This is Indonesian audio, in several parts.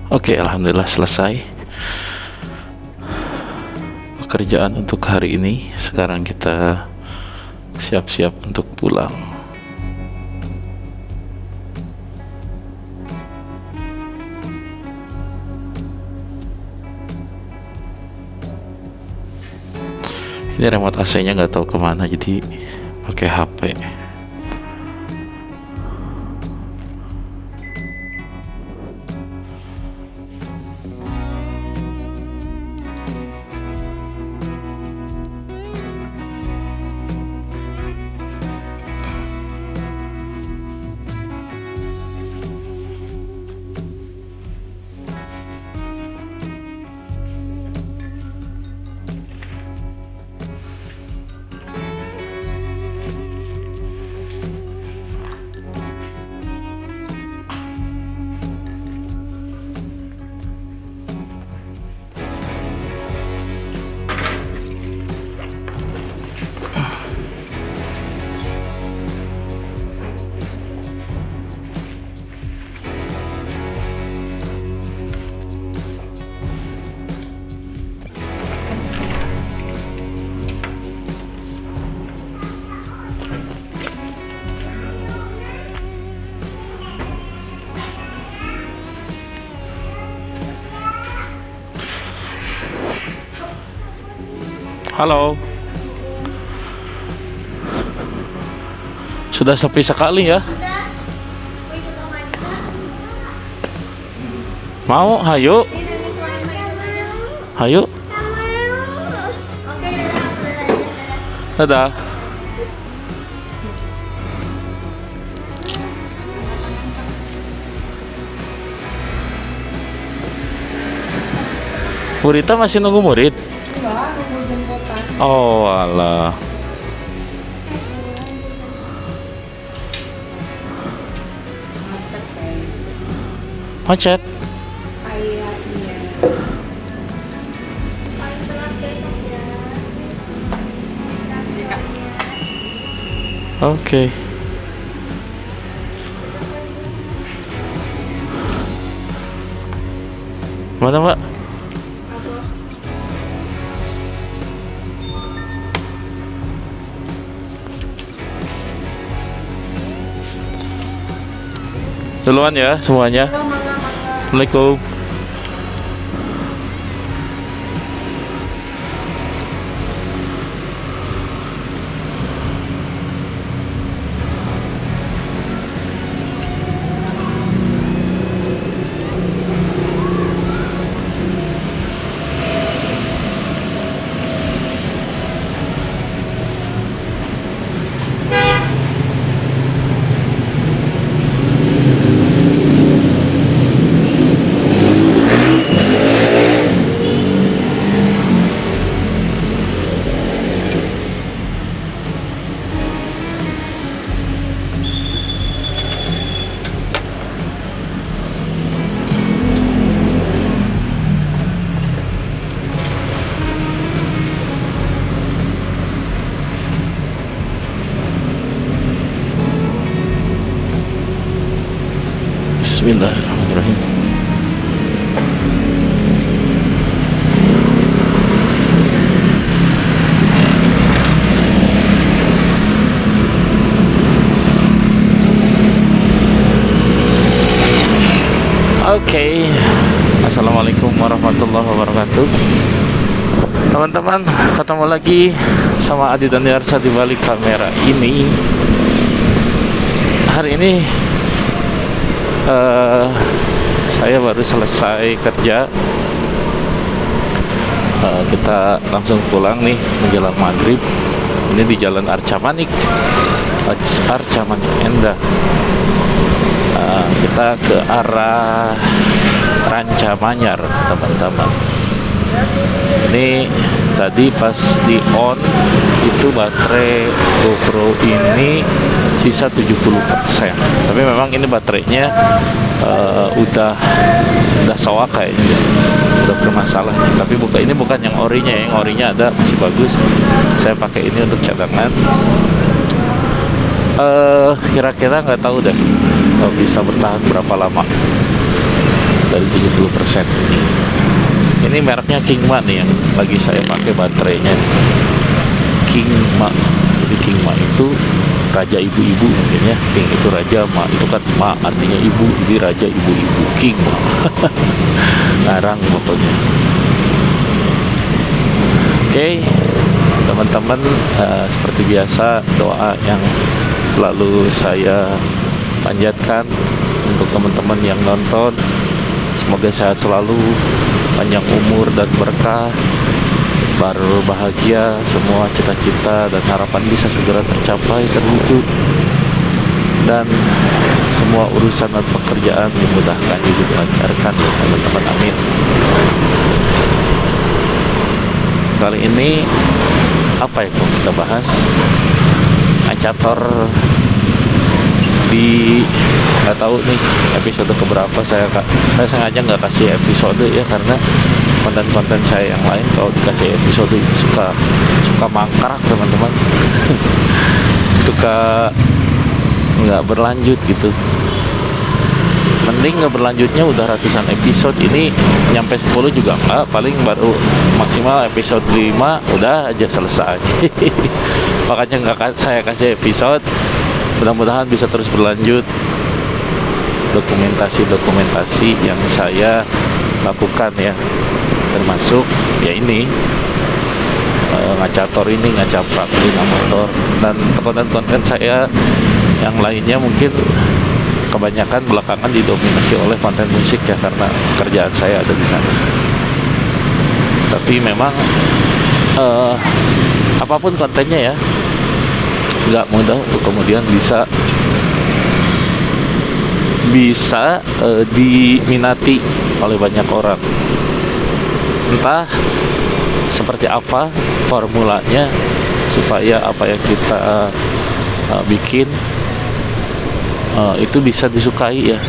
Oke, alhamdulillah selesai pekerjaan untuk hari ini. Sekarang kita siap-siap untuk pulang. Ini remote AC-nya nggak tahu kemana, jadi pakai HP. Halo. Sudah sepi sekali ya. Mau? Hayo. Hayo. Dadah. Burita masih nunggu murid? Oh alah. Macet. Oke. Mana Mbak? Duluan ya semuanya. Assalamualaikum. Bismillahirrahmanirrahim. Oke. Assalamualaikum warahmatullahi wabarakatuh. Teman-teman, ketemu lagi sama Adi dan Yarsa di balik kamera ini. Hari ini saya baru selesai kerja. Kita langsung pulang nih menjelang maghrib. Ini di Jalan Arca Manik Endah. Kita ke arah Ranca Manyar, teman-teman. Ini tadi pas di on itu baterai GoPro ini sisa 70%. Tapi memang ini baterainya udah soak kayaknya, udah bermasalah. Tapi ini bukan yang orinya, yang orinya ada masih bagus. Saya pakai ini untuk cadangan. Kira-kira nggak tahu deh bisa bertahan berapa lama. dari 70% ini. Ini mereknya Kingma nih yang lagi saya pakai baterainya. Kingma. Jadi Kingma itu raja ibu-ibu mungkin ya. King itu raja, Ma itu kan Ma artinya ibu, jadi raja ibu-ibu. Kingma. Ngarang pokoknya. Oke, teman-teman, seperti biasa doa yang selalu saya panjatkan untuk teman-teman yang nonton, semoga sehat selalu, panjang umur dan berkah, berbahagia, semua cita-cita dan harapan bisa segera tercapai, terwujud, dan semua urusan dan pekerjaan dimudahkan, dilancarkan ya teman-teman, amin. Kali ini apa yang mau kita bahas? Acator di nggak tahu nih episode keberapa. Saya sengaja nggak kasih episode ya, karena konten-konten saya yang lain kalau dikasih episode itu suka mangkrak teman-teman. Suka nggak berlanjut gitu. Mending nggak berlanjutnya udah ratusan episode, ini nyampe 10 juga enggak, paling baru maksimal episode 5 udah aja selesai. Makanya nggak saya kasih episode, mudah-mudahan bisa terus berlanjut dokumentasi yang saya lakukan ya, termasuk ya ini ngacator ini, ngacaprak motor, dan konten-konten saya yang lainnya mungkin kebanyakan belakangan didominasi oleh konten musik ya, karena kerjaan saya ada di sana. Tapi memang apapun kontennya ya, nggak mudah untuk kemudian bisa diminati oleh banyak orang. Entah seperti apa formulanya supaya apa yang kita bikin itu bisa disukai ya.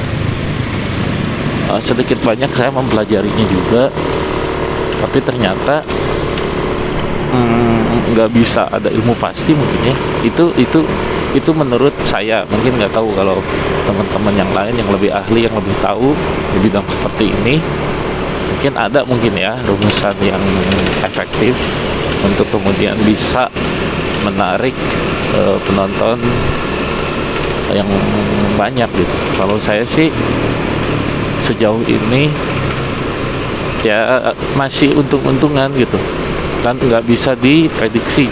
Sedikit banyak saya mempelajarinya juga, tapi ternyata nggak bisa ada ilmu pasti mungkin ya. Itu menurut saya, mungkin nggak tahu kalau teman-teman yang lain yang lebih ahli, yang lebih tahu di bidang seperti ini, mungkin ada ya rumusan yang efektif untuk kemudian bisa menarik penonton yang banyak gitu. Kalau saya sih sejauh ini ya masih untung-untungan gitu, kan nggak bisa diprediksi.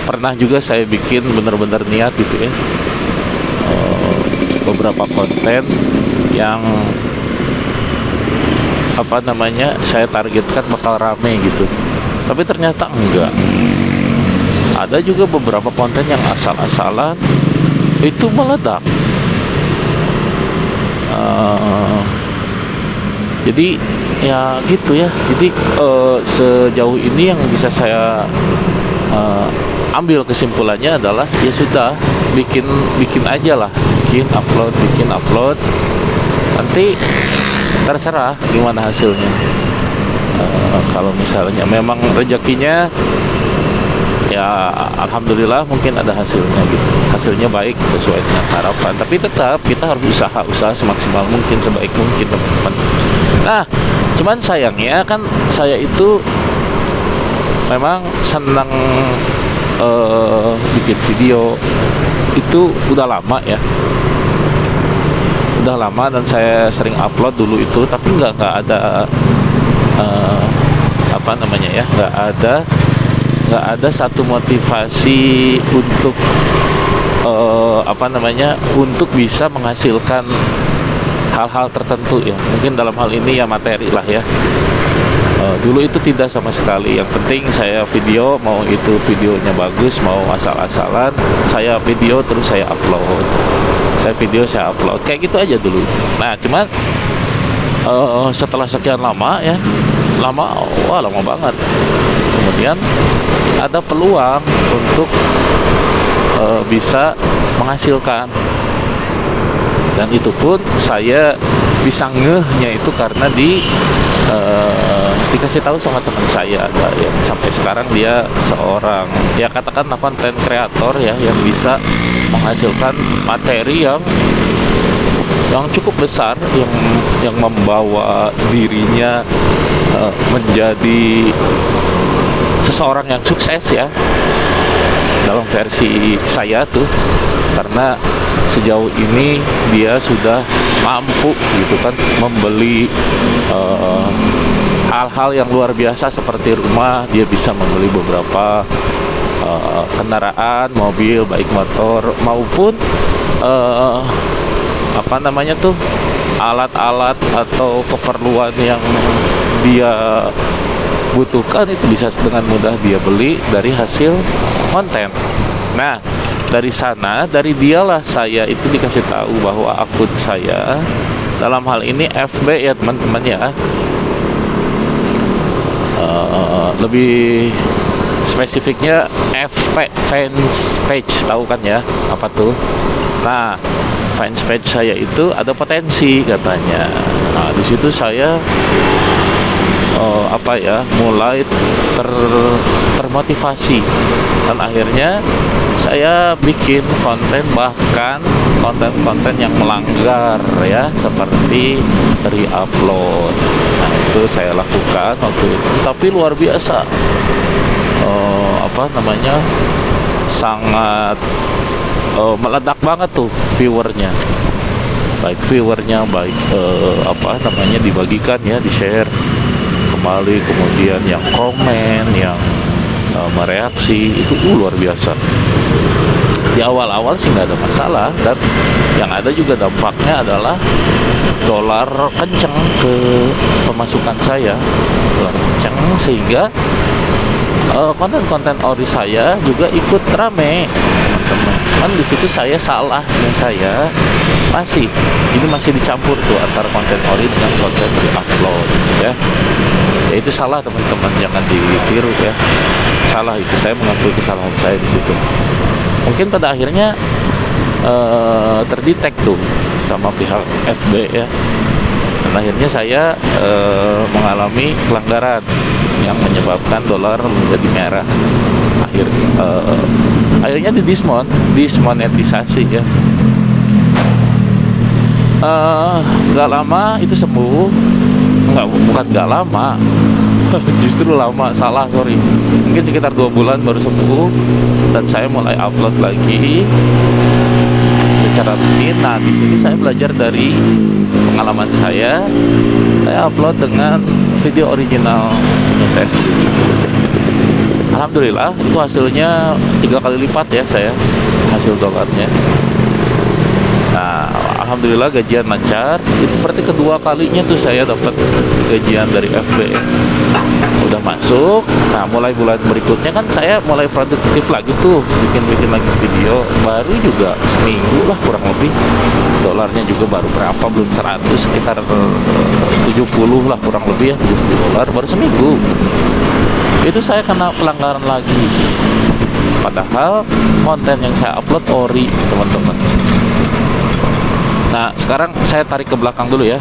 Pernah juga saya bikin benar-benar niat gitu ya, beberapa konten yang saya targetkan bakal rame gitu, tapi ternyata enggak. Ada juga beberapa konten yang asal-asalan itu meledak. Jadi ya gitu ya. Jadi sejauh ini yang bisa saya ambil kesimpulannya adalah ya sudah, bikin aja lah, bikin upload, nanti terserah gimana hasilnya. Kalau misalnya memang rezekinya ya alhamdulillah mungkin ada hasilnya gitu, hasilnya baik sesuai dengan harapan, tapi tetap kita harus usaha semaksimal mungkin, sebaik mungkin teman-teman. Nah cuman sayangnya kan saya itu memang senang bikin video itu udah lama ya, dan saya sering upload dulu itu, tapi nggak ada nggak ada satu motivasi untuk untuk bisa menghasilkan hal-hal tertentu ya. Mungkin dalam hal ini ya materi lah ya. Dulu itu tidak sama sekali. Yang penting saya video, mau itu videonya bagus, mau asal-asalan, saya video terus saya upload. Saya video, saya upload. Kayak gitu aja dulu. Nah, cuman setelah sekian lama ya, lama banget. Kemudian ada peluang untuk bisa menghasilkan, dan itu pun saya bisa ngehnya itu karena dikasih tahu sama teman saya, ada yang sampai sekarang dia seorang ya katakanlah konten kreator ya, yang bisa menghasilkan materi yang yang cukup besar, yang membawa dirinya menjadi seseorang yang sukses ya, dalam versi saya tuh, karena sejauh ini dia sudah mampu gitu kan membeli hal-hal yang luar biasa seperti rumah. Dia bisa membeli beberapa kendaraan, mobil, baik motor maupun apa namanya tuh, alat-alat atau keperluan yang dia butuhkan itu bisa dengan mudah dia beli dari hasil konten. Nah, dari sana, dari dialah saya itu dikasih tahu bahwa akun saya, dalam hal ini FB ya teman-teman ya, lebih spesifiknya FP, fans page, tahu kan ya apa tuh? Nah, fans page saya itu ada potensi katanya. Nah, di situ saya mulai termotivasi, dan akhirnya saya bikin konten, bahkan konten-konten yang melanggar ya, seperti re-upload. Nah, itu saya lakukan waktu itu, tapi luar biasa, sangat meledak banget tuh viewernya, baik dibagikan ya, di share kembali, kemudian yang komen, yang mereaksi itu luar biasa. Di awal-awal sih nggak ada masalah, dan yang ada juga dampaknya adalah dolar kenceng ke pemasukan saya, dolar kenceng, sehingga konten-konten ori saya juga ikut rame, teman-teman. Kan di situ saya salahnya, saya masih dicampur tuh antara konten ori dengan konten di-upload ya. Ya itu salah teman-teman, jangan ditiru ya. Salah itu, saya mengakui kesalahan saya di situ. Mungkin pada akhirnya terdetek tuh sama pihak FB ya. Dan akhirnya saya mengalami pelanggaran yang menyebabkan dolar menjadi merah. Akhirnya dismonetisasi ya. Gak lama itu sembuh. Bukan gak lama, justru lama, sorry. Mungkin sekitar 2 bulan baru sembuh, dan saya mulai upload lagi secara rutin. Nah, di sini saya belajar dari pengalaman saya upload dengan video original punya saya sendiri. Alhamdulillah itu hasilnya 3 kali lipat ya, saya hasil dolarnya. Nah, alhamdulillah gajian lancar. Itu berarti kedua kalinya tuh saya dapat gajian dari FB. Udah masuk. Nah, mulai bulan berikutnya kan saya mulai produktif lagi tuh, bikin lagi video. Baru juga seminggu lah kurang lebih. Dolarnya juga baru berapa, belum 100, sekitar 70 lah kurang lebih ya, 70 dolar baru seminggu. Itu saya kena pelanggaran lagi. Padahal konten yang saya upload ori, teman-teman. Nah, sekarang saya tarik ke belakang dulu ya.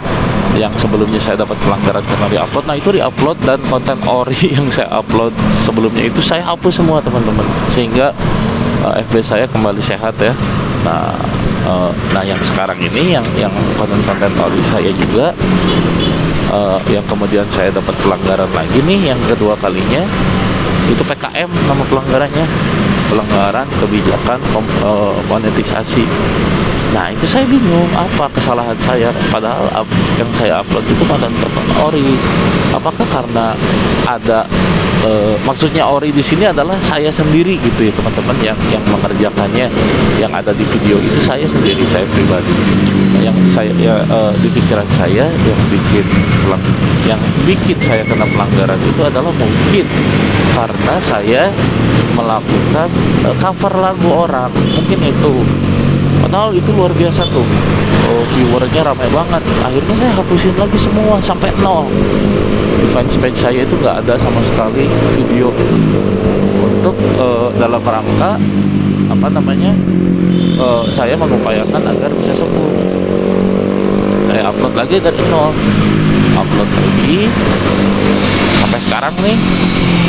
Yang sebelumnya saya dapat pelanggaran karena di-upload. Nah, itu di-upload, dan konten ori yang saya upload sebelumnya itu saya hapus semua, teman-teman. Sehingga FB saya kembali sehat ya. Nah, yang sekarang ini yang konten-konten ori saya juga yang kemudian saya dapat pelanggaran lagi nih, yang kedua kalinya itu PKM nama pelanggarannya, pelanggaran kebijakan monetisasi. Nah, itu saya bingung apa kesalahan saya, padahal yang saya upload itu konten ori. Apakah karena ada maksudnya ori di sini adalah saya sendiri gitu ya teman-teman, yang mengerjakannya, yang ada di video itu saya sendiri, saya pribadi. Yang saya di pikiran saya yang bikin saya kena pelanggaran itu adalah mungkin karena saya melakukan cover lagu orang, mungkin itu. Padahal itu luar biasa tuh, viewernya ramai banget. Akhirnya saya hapusin lagi semua sampai 0. Di fanpage saya itu nggak ada sama sekali video untuk dalam rangka saya mengupayakan agar bisa sembuh. Saya upload lagi dari 0, upload lagi sampai sekarang nih,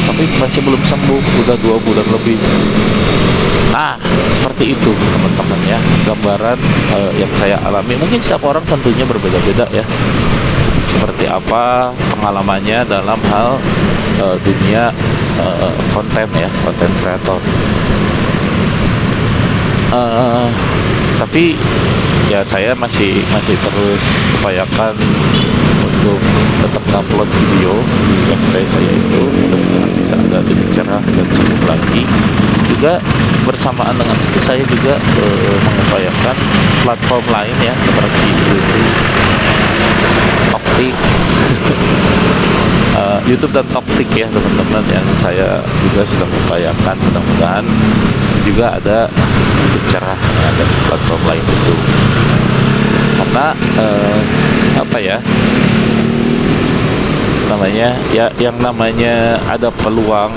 tapi masih belum sembuh, udah 2 bulan lebih. Nah, seperti itu teman-teman ya, gambaran yang saya alami. Mungkin setiap orang tentunya berbeda-beda ya, seperti apa pengalamannya dalam hal dunia konten ya, konten kreator. Tapi ya saya masih terus upayakan untuk tetap upload video di website saya itu, mudah-mudahan bisa ada lebih cerah dan sembuh lagi. Juga bersamaan dengan itu saya juga mengupayakan platform lain ya, seperti YouTube, Toktik, YouTube dan Toktik ya teman-teman, yang saya juga sedang upayakan. Mudah-mudahan juga ada titik cerah ada di platform lain itu, karena apa ya namanya ya, yang namanya ada peluang,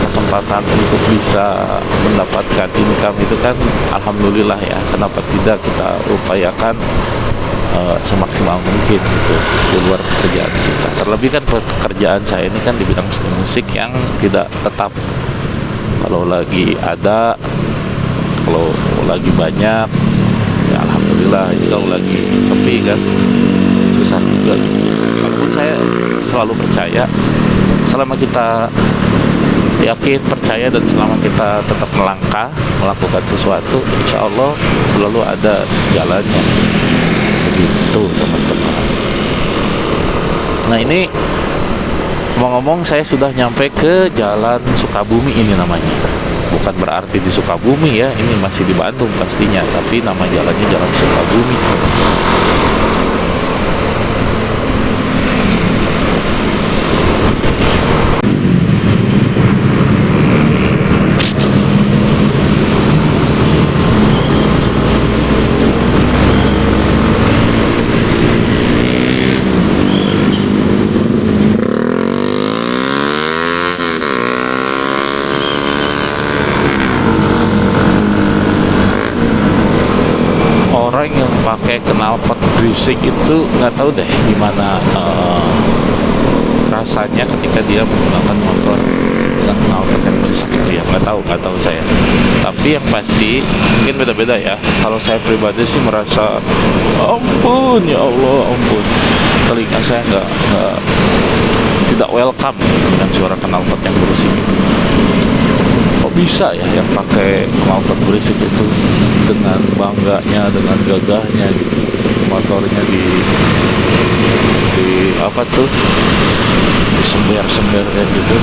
kesempatan untuk bisa mendapatkan income itu kan alhamdulillah ya, kenapa tidak kita upayakan semaksimal mungkin gitu di luar pekerjaan kita. Terlebih kan pekerjaan saya ini kan di bidang seni musik yang tidak tetap. Kalau lagi ada, kalau lagi banyak ya alhamdulillah, kalau lagi sepi kan susah juga. Walaupun saya selalu percaya, selama kita yakin, percaya, dan selama kita tetap melangkah melakukan sesuatu, insya Allah selalu ada jalannya. Begitu teman-teman. Nah, ini ngomong-ngomong saya sudah nyampe ke Jalan Sukabumi ini namanya. Bukan berarti di Sukabumi ya, ini masih di Bandung pastinya, tapi nama jalannya Jalan Sukabumi. Orang yang pakai knalpot berisik itu nggak tahu deh gimana rasanya ketika dia menggunakan motor dengan knalpot yang berisik itu ya, nggak tahu saya. Tapi yang pasti mungkin beda-beda ya. Kalau saya pribadi sih merasa ampun ya Allah, ampun, telinga saya tidak welcome dengan suara knalpot yang berisik itu. Kok bisa ya yang pakai knalpot berisik itu dengan bangganya, dengan gagahnya gitu, motornya di apa tuh, disember-sember kayak gitu.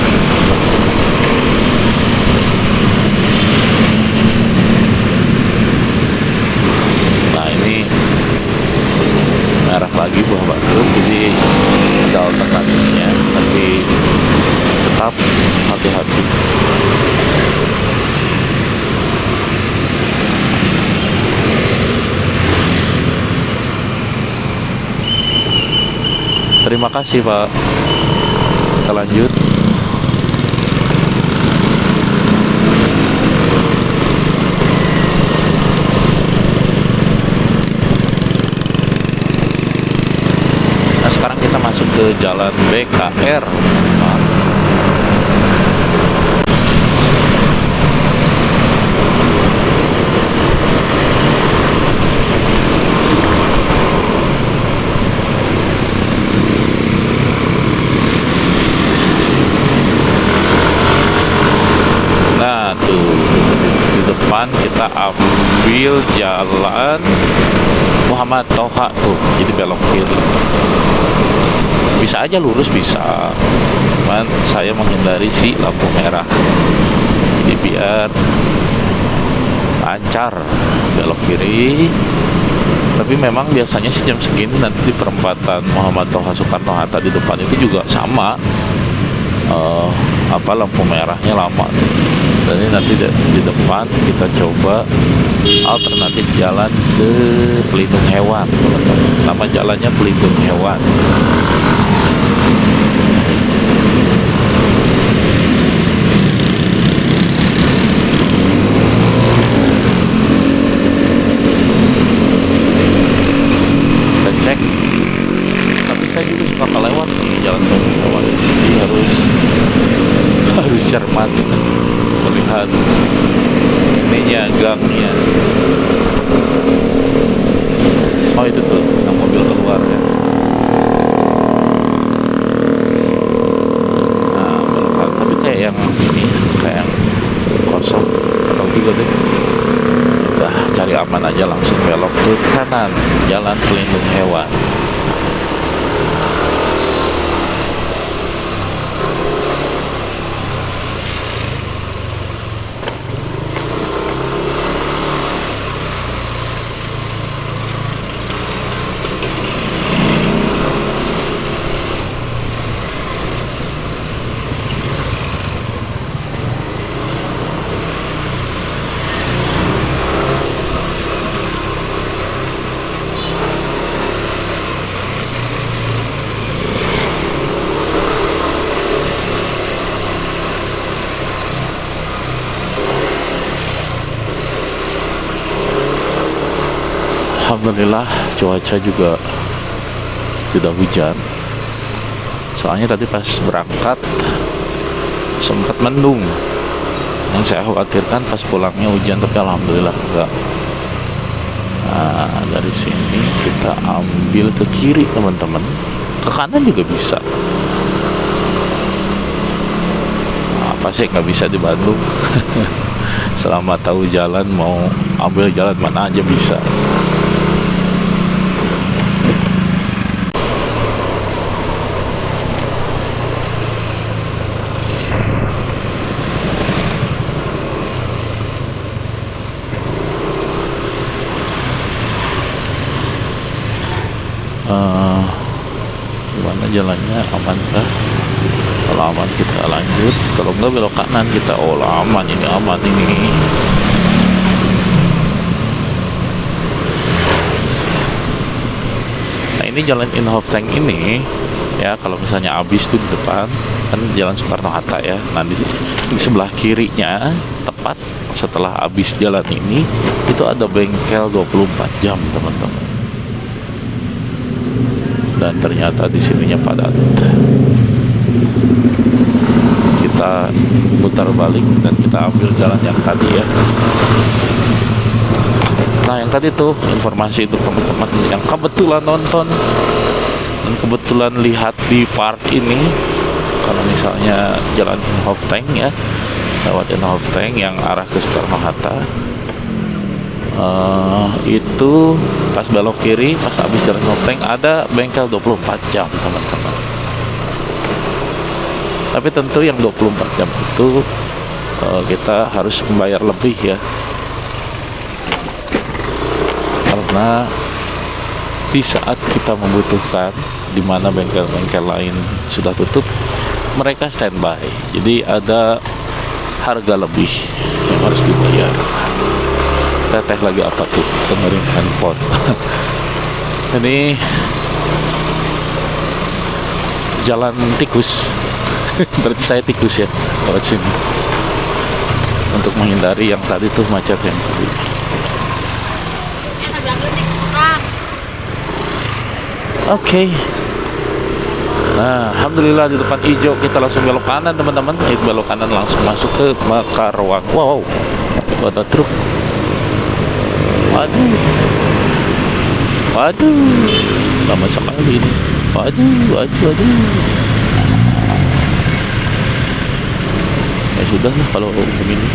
Nah, ini merah lagi buah batu, jadi ada alternatifnya, tapi tetap hati-hati. Terima kasih Pak. Kita lanjut. Nah, sekarang kita masuk ke Jalan BKR. Kita ambil jalan Muhammad Toha tuh, jadi belok kiri. Bisa aja lurus, bisa, cuman saya menghindari si lampu merah, jadi biar lancar belok kiri. Tapi memang biasanya sih jam segini nanti di perempatan Muhammad Toha Soekarno Hatta di depan itu juga sama, lampu merahnya lama tuh. Dan ini nanti di depan kita coba alternatif jalan ke pelindung hewan, teman-teman. Nama jalannya pelindung hewan. Kita cek. Tapi saya juga suka kelewat nih jalan pelindung hewan. harus cermat melihat ininya, gangnya. Oh itu tuh yang mobil keluar ya. Nah belok, tapi kayak yang ini, kayak yang kosong atau juga deh. Udah cari aman aja, langsung belok ke kanan, jalan pelindung hewan. Alhamdulillah cuaca juga tidak hujan. Soalnya tadi pas berangkat sempat mendung. Yang saya khawatirkan pas pulangnya hujan, tapi alhamdulillah enggak. Nah, dari sini kita ambil ke kiri teman-teman. Ke kanan juga bisa. Nah, apa sih nggak bisa di Bandung? Selama tahu jalan, mau ambil jalan mana aja bisa. Gimana jalannya, amankah? Kalau aman kita lanjut, kalau enggak belok kanan kita. Oh aman ini, aman ini. Nah ini jalan Inhofteng ini ya, kalau misalnya habis tuh di depan kan jalan Soekarno-Hatta ya. Nah di sebelah kirinya, tepat setelah habis jalan ini, itu ada bengkel 24 jam teman-teman. Dan ternyata di sininya padat. Kita putar balik dan kita ambil jalan yang tadi ya. Nah yang tadi tuh informasi untuk teman-teman yang kebetulan nonton dan kebetulan lihat di part ini, kalau misalnya jalan Inhofteng ya, lewat Inhofteng yang arah ke Soekarno-Hatta, itu pas belok kiri, pas habis jalan Inhofteng ada bengkel 24 jam teman-teman. Tapi tentu yang 24 jam itu kita harus membayar lebih ya, karena di saat kita membutuhkan, di mana bengkel-bengkel lain sudah tutup, mereka standby. Jadi ada harga lebih yang harus dibayar. Teteh lagi apa tuh? Dengerin handphone. Ini jalan tikus. Berarti saya tikus ya lewat sini, untuk menghindari yang tadi tuh macet yang tadi. Oke. Nah, alhamdulillah di depan hijau kita langsung belok kanan teman-teman. Belok kanan langsung masuk ke Mekarwangi. Wow, ada truk. Waduh, lama sekali ini. Waduh. Ya sudah lah kalau begini.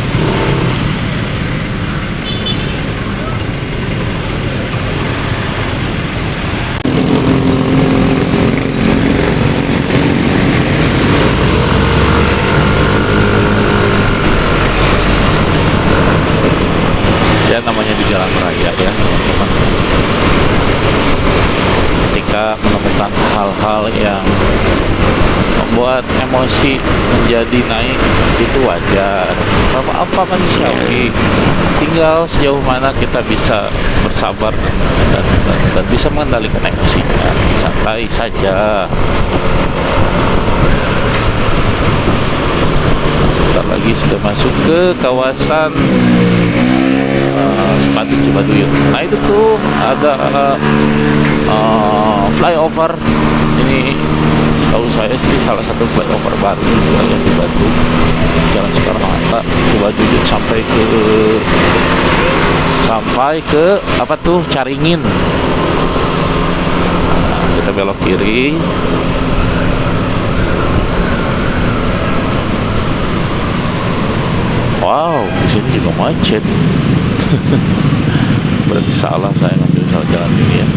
Ya namanya di jalan raya ya teman-teman. Ketika menemukan hal-hal yang membuat emosi menjadi naik, itu wajar, apa manusiawi. Tinggal sejauh mana kita bisa bersabar dan bisa mengendalikan emosinya. Santai saja. Sebentar lagi sudah masuk ke kawasan Sepatu Cibaduyut. Nah itu tuh ada flyover ini Setahu saya sih salah satu flyover baru juga yang di Bandung, Jalan Soekarno Hatta. Coba jujur sampai ke apa tuh, Caringin. Nah, kita belok kiri. Wow, di sini juga macet. Berarti salah saya ngambil salah jalan ini ya.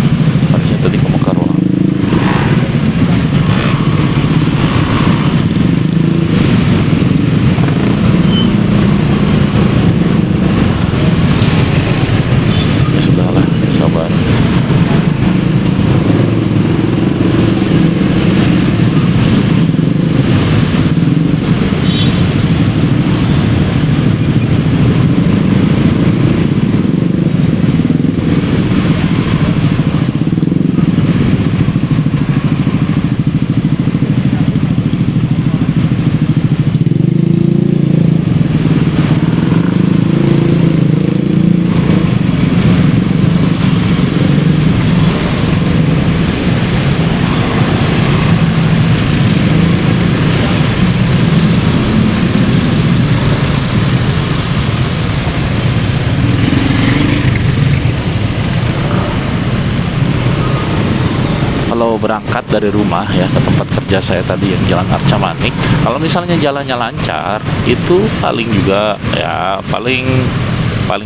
Harusnya tadi ke Mekarwangi. Ya sudahlah, sabar. Kalau berangkat dari rumah ya ke tempat kerja saya tadi yang Jalan Arca Manik, kalau misalnya jalannya lancar itu paling juga ya paling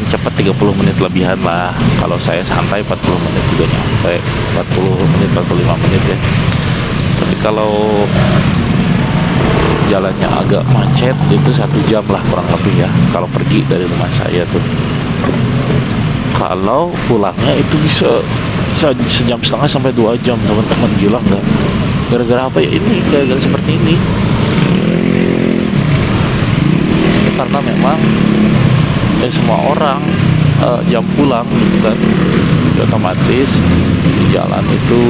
cepat 30 menit lebihan lah. Kalau saya santai 40 menit juga nyampe, 40 menit 45 menit ya. Tapi kalau jalannya agak macet itu 1 jam lah kurang lebih ya kalau pergi dari rumah saya tuh. Kalau pulangnya itu bisa sejam setengah sampai 2 jam, teman-teman. Gila nggak? Gara-gara apa ya ini? Gara-gara seperti ini. Karena memang semua orang jam pulang gitu kan, otomatis jalan itu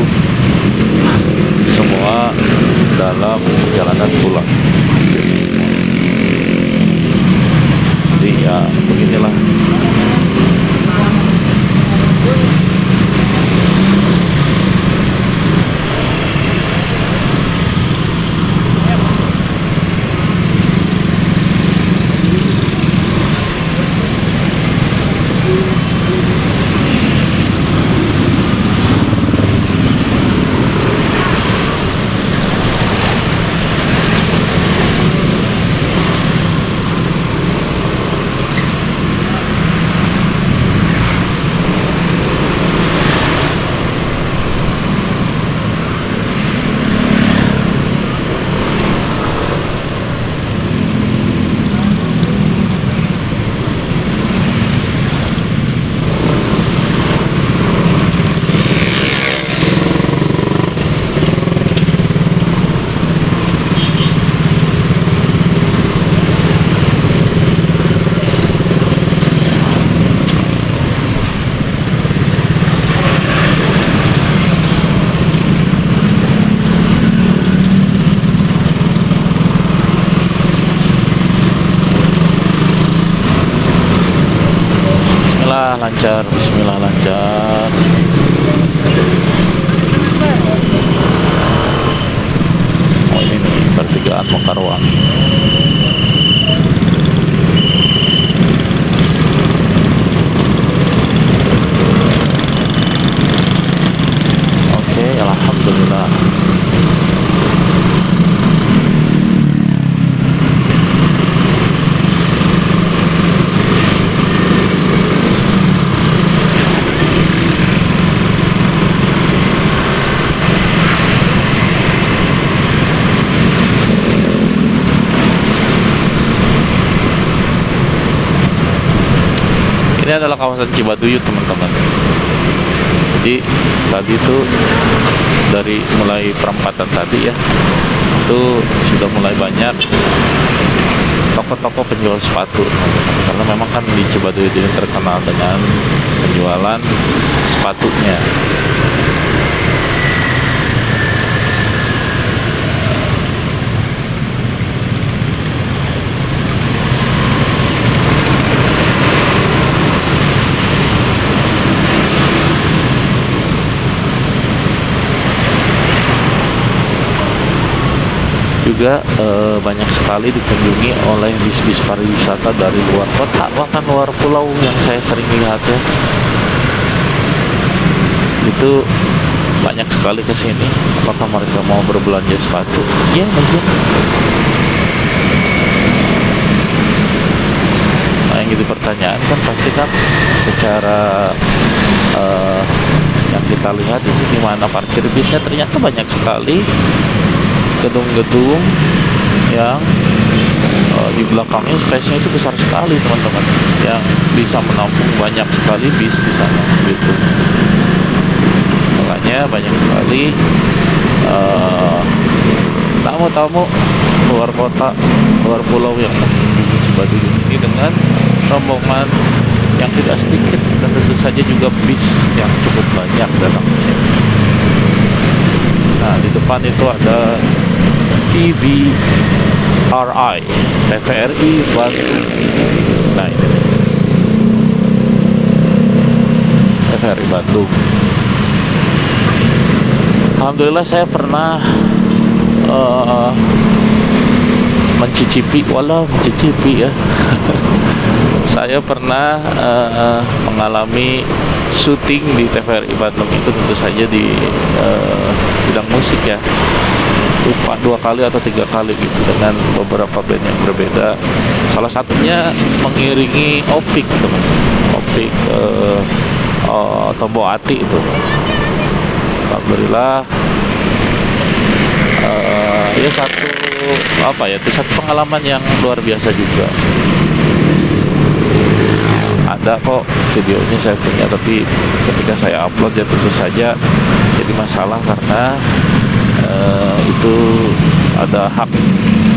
semua dalam perjalanan pulang. Jadi ya beginilah. Lancar, bismillah lancar. Oh ini nih pertigaan Mekarwangi. Oke, alhamdulillah. Ini adalah kawasan Cibaduyut, teman-teman. Jadi tadi itu dari mulai perempatan tadi ya, itu sudah mulai banyak toko-toko penjual sepatu, karena memang kan di Cibaduyut ini terkenal dengan penjualan sepatunya. juga banyak sekali dikunjungi oleh bis-bis pariwisata dari luar kota, bahkan luar pulau yang saya sering lihat ya. Itu banyak sekali ke sini. Apakah mereka mau berbelanja sepatu? Iya mungkin. Nah, yang jadi pertanyaan kan pasti kan secara yang kita lihat ini di mana parkir bisnya, ternyata banyak sekali gedung-gedung yang di belakangnya space-nya itu besar sekali teman-teman, yang bisa menampung banyak sekali bis di sana gitu. Makanya banyak sekali tamu-tamu luar kota, luar pulau yang mengunjungi Cibaduyut ini dengan rombongan yang tidak sedikit, dan tentu saja juga bis yang cukup banyak datang ke sini. Nah, di depan itu ada TVRI Bandung. Nah, ini nih. TVRI Bandung. Alhamdulillah saya pernah mencicipi ya. Saya pernah mengalami syuting di TVRI Bandung itu, tentu saja di bidang musik ya. Lupa 2 kali atau 3 kali gitu, dengan beberapa band yang berbeda. Salah satunya mengiringi Opik teman, Opik Tombo Ati itu. Alhamdulillah ya itu satu pengalaman yang luar biasa juga. Ada kok videonya saya punya, tapi ketika saya upload ya tentu saja jadi masalah karena itu ada hak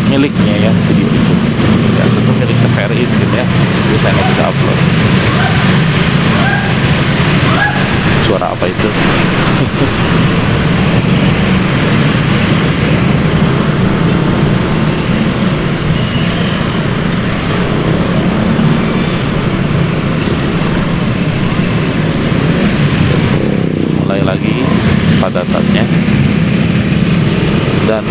miliknya ya, video itu ya, tentu milik TVRI gitu ya, jadi saya nggak bisa upload. Suara apa itu? Mulai lagi padatannya, dan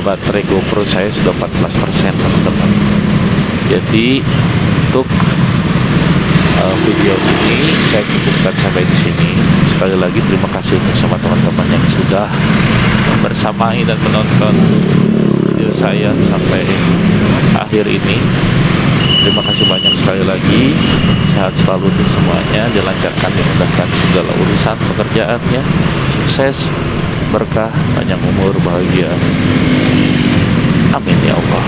baterai GoPro saya sudah 14% teman-teman. Jadi untuk video ini saya cukupkan sampai di sini. Sekali lagi terima kasih untuk semua teman-teman yang sudah bersamai dan menonton video saya sampai akhir ini. Terima kasih banyak sekali lagi. Sehat selalu untuk semuanya, dilancarkan, dimudahkan segala urusan pekerjaannya, sukses, berkah, panjang umur, bahagia. Amin ya Allah.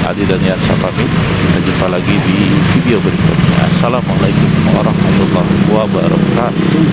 Adi dan Yansa pamit. Kita jumpa lagi di video berikutnya. Assalamualaikum warahmatullahi wabarakatuh.